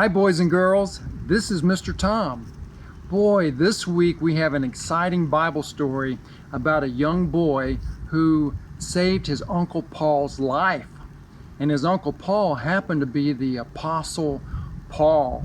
Hi boys and girls, this is Mr. Tom. Boy, this week we have an exciting Bible story about a young boy who saved his Uncle Paul's life. And his Uncle Paul happened to be the Apostle Paul.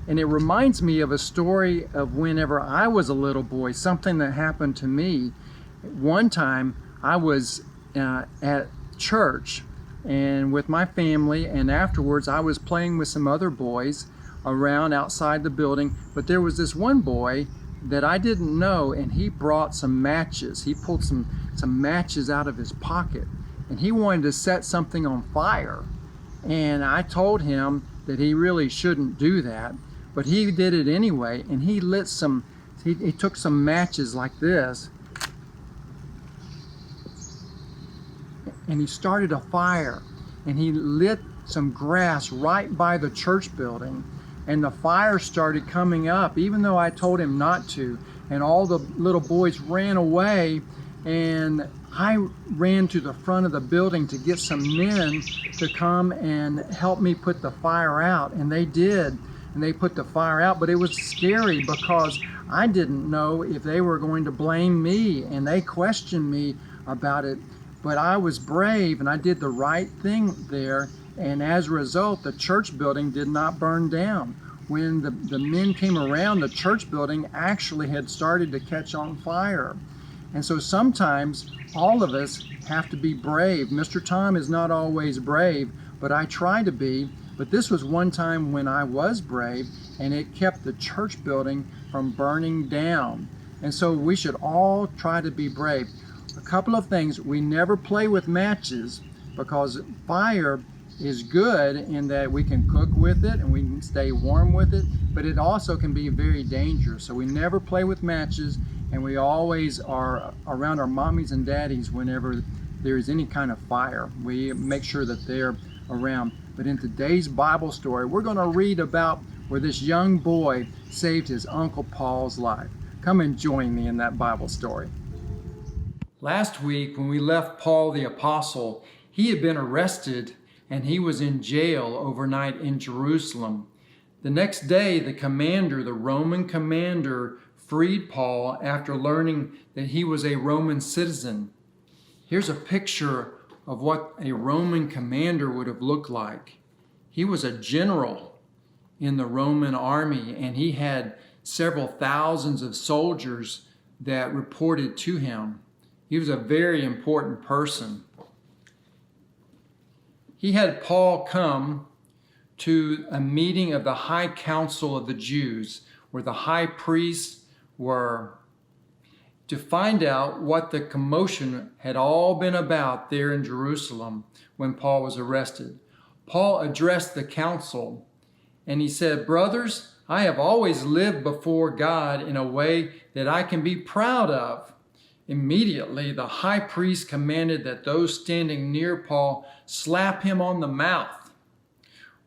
And it reminds me of a story of whenever I was a little boy, something that happened to me. One time I was at church and with my family, and afterwards I was playing with some other boys around outside the building, but there was this one boy that I didn't know, and he brought some matches. He pulled some matches out of his pocket, and he wanted to set something on fire. And I told him that he really shouldn't do that, but he did it anyway, and he lit he took some matches like this, and he started a fire, and he lit some grass right by the church building, and the fire started coming up even though I told him not to, and all the little boys ran away, and I ran to the front of the building to get some men to come and help me put the fire out, and they did, and they put the fire out. But it was scary because I didn't know if they were going to blame me, and they questioned me about it. But I was brave and I did the right thing there, and as a result the church building did not burn down. When the men came around, the church building actually had started to catch on fire. And so sometimes all of us have to be brave. Mr. Tom is not always brave, but I try to be. But this was one time when I was brave, and it kept the church building from burning down. And so we should all try to be brave. A couple of things: we never play with matches, because fire is good in that we can cook with it and we can stay warm with it, but it also can be very dangerous. So we never play with matches, and we always are around our mommies and daddies whenever there is any kind of fire. We make sure that they're around. But in today's Bible story, we're going to read about where this young boy saved his Uncle Paul's life. Come and join me in that Bible story. Last week, when we left Paul the Apostle, he had been arrested and he was in jail overnight in Jerusalem. The next day, the Roman commander, freed Paul after learning that he was a Roman citizen. Here's a picture of what a Roman commander would have looked like. He was a general in the Roman army, and he had several thousands of soldiers that reported to him. He was a very important person. He had Paul come to a meeting of the high council of the Jews, where the high priests were, to find out what the commotion had all been about there in Jerusalem when Paul was arrested. Paul addressed the council, and he said, "Brothers, I have always lived before God in a way that I can be proud of." Immediately, the high priest commanded that those standing near Paul slap him on the mouth.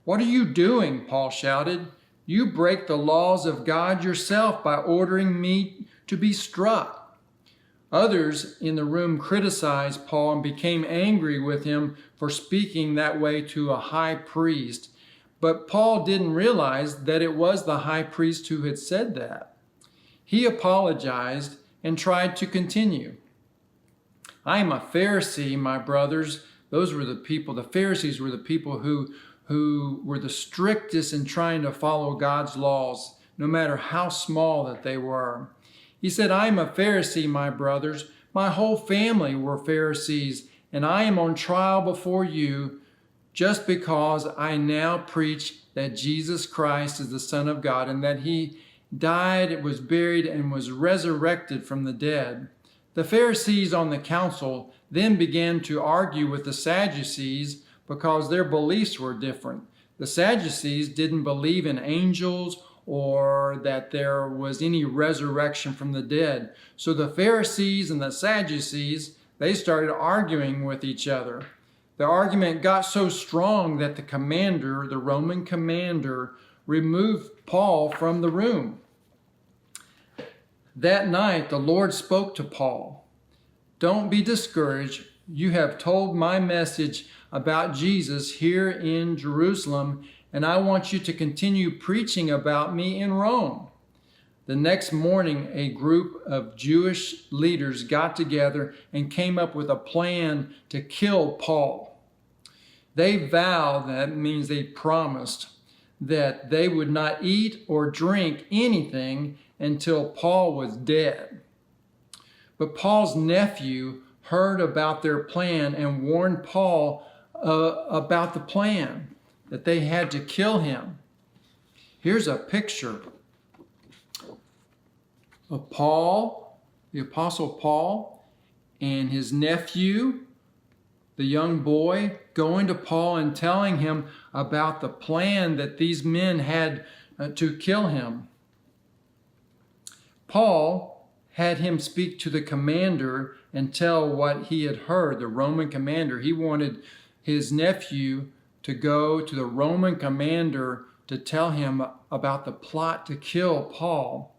"What are you doing?" Paul shouted. "You break the laws of God yourself by ordering me to be struck." Others in the room criticized Paul and became angry with him for speaking that way to a high priest. But Paul didn't realize that it was the high priest who had said that. He apologized and tried to continue. "I am a Pharisee, my brothers." Those were the people, the Pharisees were the people who were the strictest in trying to follow God's laws, no matter how small that they were. He said, "I am a Pharisee, my brothers. My whole family were Pharisees, and I am on trial before you just because I now preach that Jesus Christ is the Son of God, and that he died, was buried, and was resurrected from the dead." The Pharisees on the council then began to argue with the Sadducees because their beliefs were different. The Sadducees didn't believe in angels or that there was any resurrection from the dead. So the Pharisees and the Sadducees, they started arguing with each other. The argument got so strong that the Roman commander, removed Paul from the room. That night, the Lord spoke to Paul. "Don't be discouraged. You have told my message about Jesus here in Jerusalem, and I want you to continue preaching about me in Rome." The next morning, a group of Jewish leaders got together and came up with a plan to kill Paul. They vowed, that means they promised, that they would not eat or drink anything until Paul was dead. But Paul's nephew heard about their plan and warned Paul about the plan, that they had to kill him. Here's a picture of Paul, the Apostle Paul, and his nephew, the young boy, going to Paul and telling him about the plan that these men had to kill him. Paul had him speak to the commander and tell what he had heard, the Roman commander. He wanted his nephew to go to the Roman commander to tell him about the plot to kill Paul.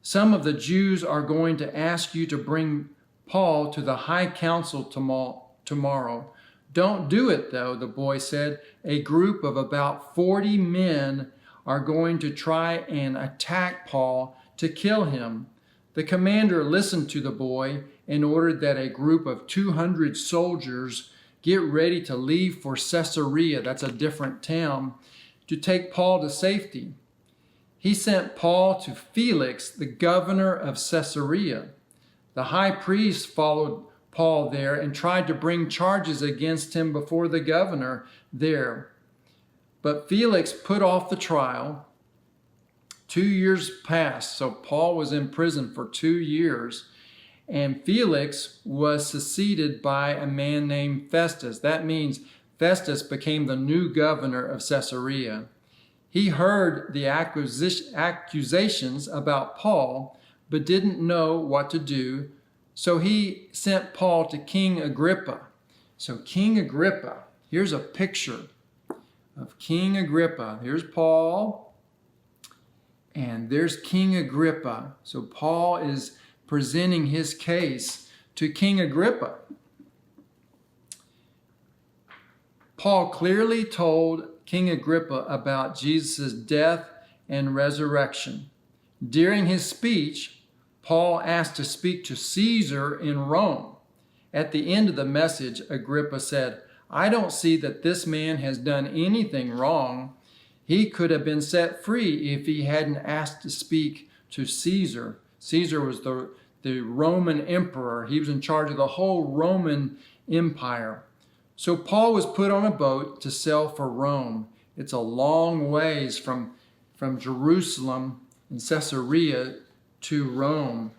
"Some of the Jews are going to ask you to bring Paul to the high council tomorrow. Don't do it, though," the boy said. "A group of about 40 men are going to try and attack Paul to kill him." The commander listened to the boy and ordered that a group of 200 soldiers get ready to leave for Caesarea, that's a different town, to take Paul to safety. He sent Paul to Felix, the governor of Caesarea. The high priest followed Paul there and tried to bring charges against him before the governor there. But Felix put off the trial. 2 years passed, so Paul was in prison for 2 years, and Felix was succeeded by a man named Festus. That means Festus became the new governor of Caesarea. He heard the accusations about Paul, but didn't know what to do, so he sent Paul to King Agrippa. So King Agrippa, here's a picture of King Agrippa. Here's Paul, and there's King Agrippa. So Paul is presenting his case to King Agrippa. Paul clearly told King Agrippa about Jesus' death and resurrection. During his speech, Paul asked to speak to Caesar in Rome. At the end of the message, Agrippa said, "I don't see that this man has done anything wrong. He could have been set free if he hadn't asked to speak to Caesar." Caesar was the Roman emperor. He was in charge of the whole Roman Empire. So Paul was put on a boat to sail for Rome. It's a long ways from Jerusalem and Caesarea to Rome.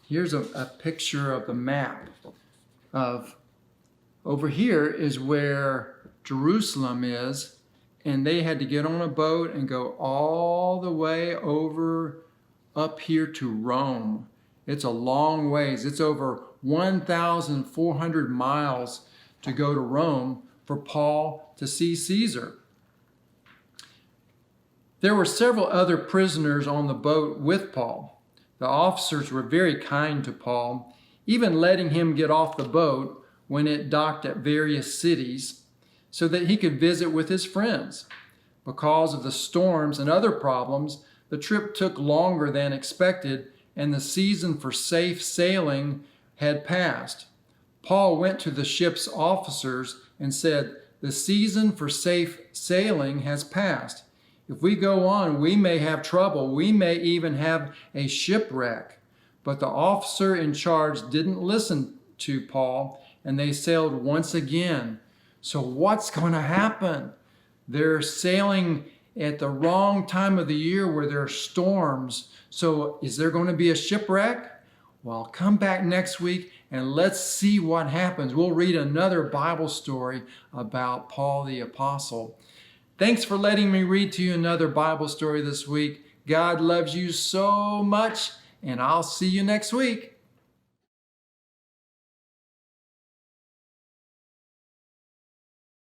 Here's a picture of the map of, over here is where Jerusalem is, and they had to get on a boat and go all the way over up here to Rome. It's a long ways. It's over 1,400 miles to go to Rome for Paul to see Caesar. There were several other prisoners on the boat with Paul. The officers were very kind to Paul, even letting him get off the boat when it docked at various cities so that he could visit with his friends. Because of the storms and other problems, the trip took longer than expected, and the season for safe sailing had passed. Paul went to the ship's officers and said, "The season for safe sailing has passed. If we go on, we may have trouble. We may even have a shipwreck." But the officer in charge didn't listen to Paul, and they sailed once again. So what's going to happen? They're sailing at the wrong time of the year where there are storms. So is there going to be a shipwreck? Well, come back next week and let's see what happens. We'll read another Bible story about Paul the Apostle. Thanks for letting me read to you another Bible story this week. God loves you so much, and I'll see you next week.